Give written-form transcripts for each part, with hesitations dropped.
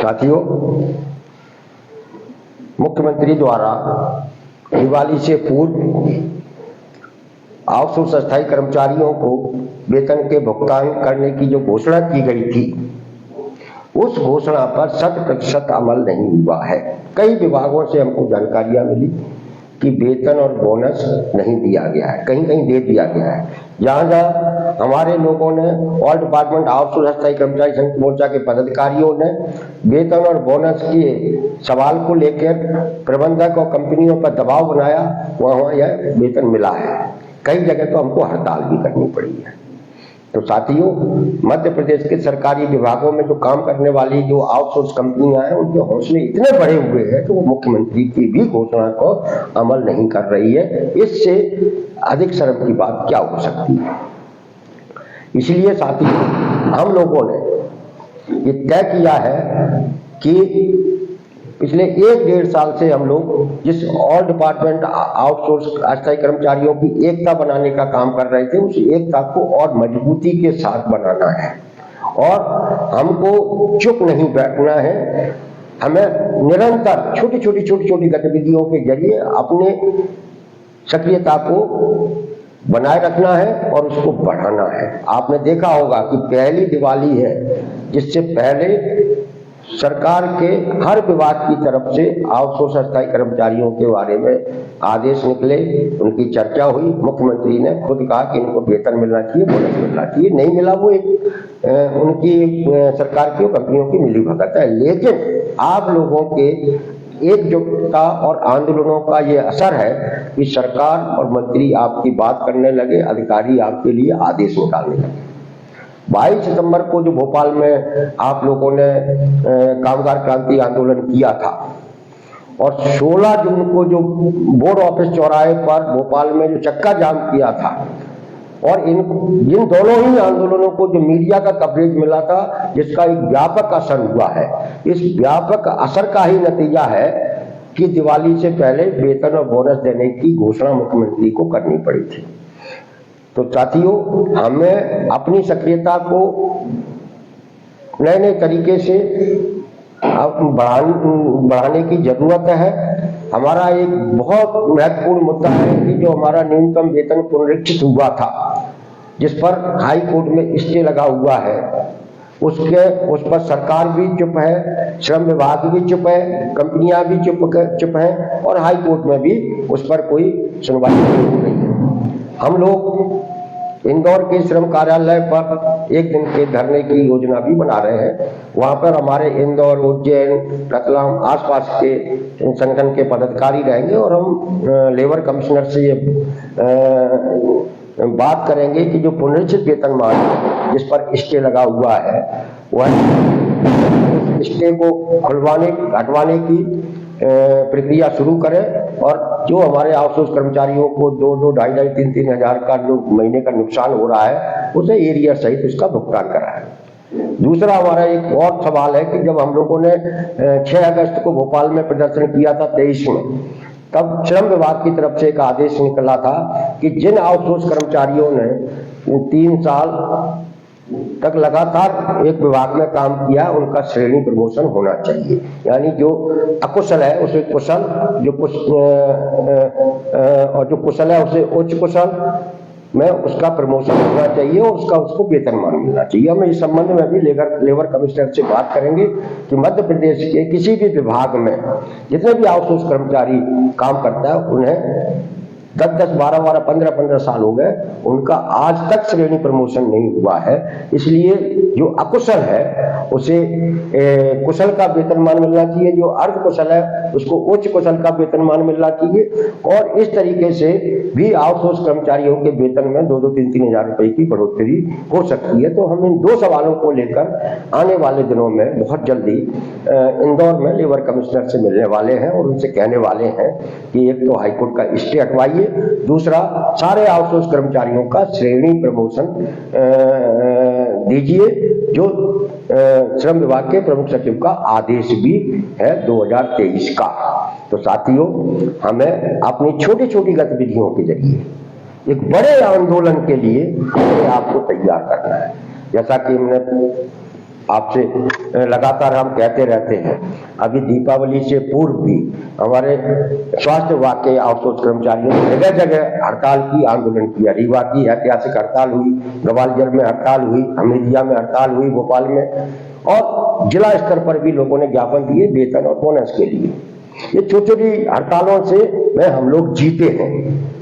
साथियों, मुख्यमंत्री द्वारा दिवाली से पूर्व आउटसोर्स अस्थायी कर्मचारियों को वेतन के भुगतान करने की जो घोषणा की गई थी, उस घोषणा पर 100% अमल नहीं हुआ है। कई विभागों से हमको जानकारियां मिली कि वेतन और बोनस नहीं दिया गया है, कहीं कहीं दे दिया गया है। जहां जहां हमारे लोगों ने ऑल डिपार्टमेंट आउटसोर्स अस्थायी कर्मचारी संघ मोर्चा के पदाधिकारियों ने वेतन और बोनस के सवाल को लेकर प्रबंधक और कंपनियों पर दबाव बनाया, वहां यह वेतन मिला है। कई जगह तो हमको हड़ताल भी करनी पड़ी है। तो साथियों, मध्य प्रदेश के सरकारी विभागों में जो काम करने वाली जो आउटसोर्स कंपनियां हैं, उनके हौसले इतने बढ़े हुए हैं कि वो मुख्यमंत्री की भी घोषणा को अमल नहीं कर रही है। इससे अधिक शर्म की बात क्या हो सकती है। इसलिए साथियों, हम लोगों ने ये तय किया है कि पिछले 1-1.5 साल से हम लोग जिस ऑल डिपार्टमेंट आउटसोर्स अस्थायी कर्मचारियों की एकता बनाने का काम कर रहे थे, उस एकता को और मजबूती के साथ बनाना है और हमको चुप नहीं बैठना है। हमें निरंतर छोटी छोटी गतिविधियों के जरिए अपने सक्रियता को बनाए रखना है और उसको बढ़ाना है। आपने देखा होगा कि पहली दिवाली है जिससे पहले सरकार के हर विभाग की तरफ से आउटसोर्स अस्थायी कर्मचारियों के बारे में आदेश निकले, उनकी चर्चा हुई। मुख्यमंत्री ने खुद कहा कि इनको वेतन मिलना चाहिए, बोनस मिलना चाहिए। नहीं मिला वो एक उनकी सरकार की कंपनियों की मिलीभगत है। लेकिन आप लोगों के एकजुटता और आंदोलनों का ये असर है कि सरकार और मंत्री आपकी बात करने लगे, अधिकारी आपके लिए आदेश निकालने लगे। 22 सितंबर को जो भोपाल में आप लोगों ने कामगार क्रांति आंदोलन किया था और 16 जून को जो बोर्ड ऑफिस चौराहे पर भोपाल में जो चक्का जाम किया था, और इन दोनों ही आंदोलनों को जो मीडिया का कवरेज मिला था, जिसका एक व्यापक असर हुआ है, इस व्यापक असर का ही नतीजा है कि दिवाली से पहले वेतन और बोनस देने की घोषणा मुख्यमंत्री को करनी पड़ी थी। तो साथियों, हमें अपनी सक्रियता को नए तरीके से बढ़ाने की जरूरत है। हमारा एक बहुत महत्वपूर्ण मुद्दा है कि जो हमारा न्यूनतम वेतन पुनरीक्षित हुआ था, जिस पर हाई कोर्ट में स्टे लगा हुआ है, उस पर सरकार भी चुप है, श्रम विभाग भी चुप है, कंपनियां भी चुप है और हाई कोर्ट में भी उस पर कोई सुनवाई नहीं हो रही है। हम लोग इंदौर के श्रम कार्यालय पर एक दिन के धरने की योजना भी बना रहे हैं। वहां पर हमारे इंदौर, उज्जैन, रतलाम आसपास के संगठन के पदाधिकारी रहेंगे और हम लेबर कमिश्नर से ये बात करेंगे कि जो पुनरीक्षित वेतनमान जिस पर स्टे लगा हुआ है, वह स्टे को हटवाने की प्रक्रिया शुरू करें और जो हमारे आउटसोर्स कर्मचारियों को 2-2, 2,500, 3-3 हजार का जो महीने का नुकसान हो रहा है, उसे एरियर सहित उसका भुगतान कराएं। दूसरा हमारा एक और सवाल है कि जब हम लोगों ने 6 अगस्त को भोपाल में प्रदर्शन किया था 23 में, तब श्रम विभाग की तरफ से एक आदेश निकला था कि जिन आउटसोर्स कर्मचारियों ने 3 साल तक लगातार एक विभाग में काम किया, उनका श्रेणी प्रमोशन होना चाहिए। यानी जो अकुशल है उसे कुशल, और जो कुशल है उसे उच्च कुशल में उसका प्रमोशन होना चाहिए और उसको वेतनमान मिलना चाहिए। हम इस संबंध में भी लेबर कमिश्नर से बात करेंगे कि मध्य प्रदेश के किसी भी विभाग में जितने भी आउटसोर्स कर्मचारी काम करता है, उन्हें 10-10, 12-12, 15-15 साल हो गए, उनका आज तक श्रेणी प्रमोशन नहीं हुआ है। इसलिए जो अकुशल है उसे कुशल का वेतनमान मिलना चाहिए, जो अर्ध कुशल है उसको उच्च कुशल का वेतनमान मिलना चाहिए। और इस तरीके से भी आउटसोर्स कर्मचारियों के वेतन में 2-2, 3-3 हजार रुपए की बढ़ोतरी हो सकती है। तो हम इन 2 सवालों को लेकर आने वाले दिनों में बहुत जल्दी इंदौर में लेबर कमिश्नर से मिलने वाले हैं और उनसे कहने वाले हैं कि एक तो हाईकोर्ट का स्टे हटवाइए, दूसरा सारे आउटसोर्स कर्मचारियों का श्रेणी प्रमोशन दीजिए, जो श्रम विभाग के प्रमुख सचिव का आदेश भी है 2023 का। तो साथियों, हमें अपनी छोटी छोटी गतिविधियों के जरिए एक बड़े आंदोलन के लिए अपने आप को तैयार करना है। जैसा कि हमने आपसे लगातार हम कहते रहते हैं। अभी दीपावली से पूर्व भी हमारे स्वास्थ्य विभाग के आउटसोर्स कर्मचारियों ने जगह जगह हड़ताल की, आंदोलन किया। रीवा की ऐतिहासिक हड़ताल हुई, ग्वालियर में हड़ताल हुई, हमीदिया में हड़ताल हुई, भोपाल में, और जिला स्तर पर भी लोगों ने ज्ञापन दिए वेतन और बोनस के लिए। ये छोटी छोटी हड़तालों से में हम लोग जीते हैं।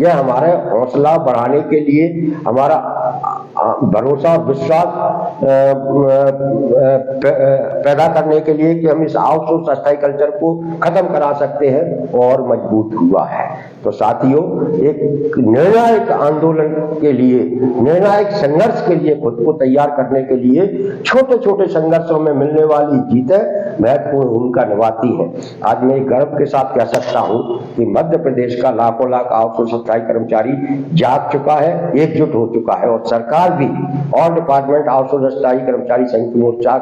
यह हमारा हौसला बढ़ाने के लिए, हमारा भरोसा और विश्वास पैदा करने के लिए कि हम इस आउटसोर्स अस्थायी कल्चर को खत्म करा सकते हैं, और मजबूत हुआ है। तो साथियों, एक निर्णायक आंदोलन के लिए, निर्णायक संघर्ष के लिए खुद को तैयार करने के लिए छोटे छोटे संघर्षों में मिलने वाली जीतें महत्वपूर्ण भूमिका निभाती है। आज मैं गर्व के साथ कह सकता हूं कि मध्य प्रदेश का लाखों लाख आउटसोर्स अस्थायी कर्मचारी जाग चुका है, एकजुट हो चुका है, और सरकार भी ऑल डिपार्टमेंट आउटसोर्स अस्थायी कर्मचारी संयुक्त मोर्चा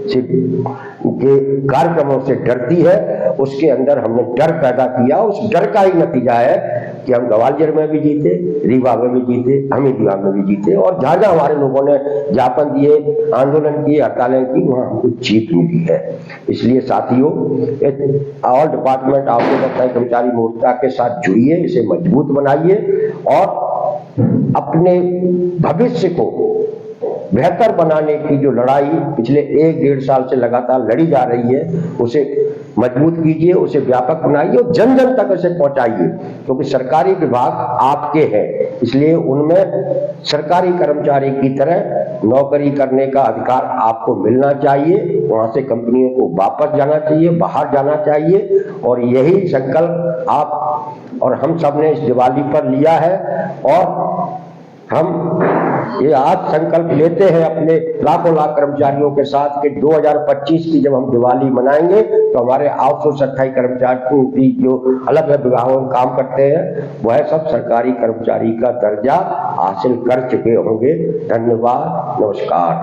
के कार्यक्रमों से डरती है। उसके अंदर हमने डर पैदा किया, उस डर का ही नतीजा है कि हम ग्वालियर में भी जीते, रीवा में भी जीते, हमीदिया में भी जीते, और जहां जहां हमारे लोगों ने ज्ञापन दिए, आंदोलन किए, हड़तालें की, वहां हमको जीत मिली है। इसलिए साथियों, ऑल डिपार्टमेंट आउटसोर्स अस्थायी कर्मचारी मोर्चा के साथ जुड़िए, इसे मजबूत बनाइए, और अपने भविष्य को बेहतर बनाने की जो लड़ाई पिछले 1-1.5 साल से लगातार लड़ी जा रही है, उसे मजबूत कीजिए, उसे व्यापक बनाइए और जन जन तक इसे पहुंचाइए। क्योंकि सरकारी विभाग आपके हैं, इसलिए उनमें सरकारी कर्मचारी की तरह नौकरी करने का अधिकार आपको मिलना चाहिए। वहां से कंपनियों को वापस जाना चाहिए, बाहर जाना चाहिए, और यही संकल्प आप और हम सब ने इस दिवाली पर लिया है। और हम ये आज संकल्प लेते हैं अपने लाखों लाख कर्मचारियों के साथ कि 2025 की जब हम दिवाली मनाएंगे तो हमारे आउटसोर्स अस्थायी कर्मचारियों की जो अलग अलग विभागों में काम करते हैं, वह सब सरकारी कर्मचारी का दर्जा हासिल कर चुके होंगे। धन्यवाद, नमस्कार।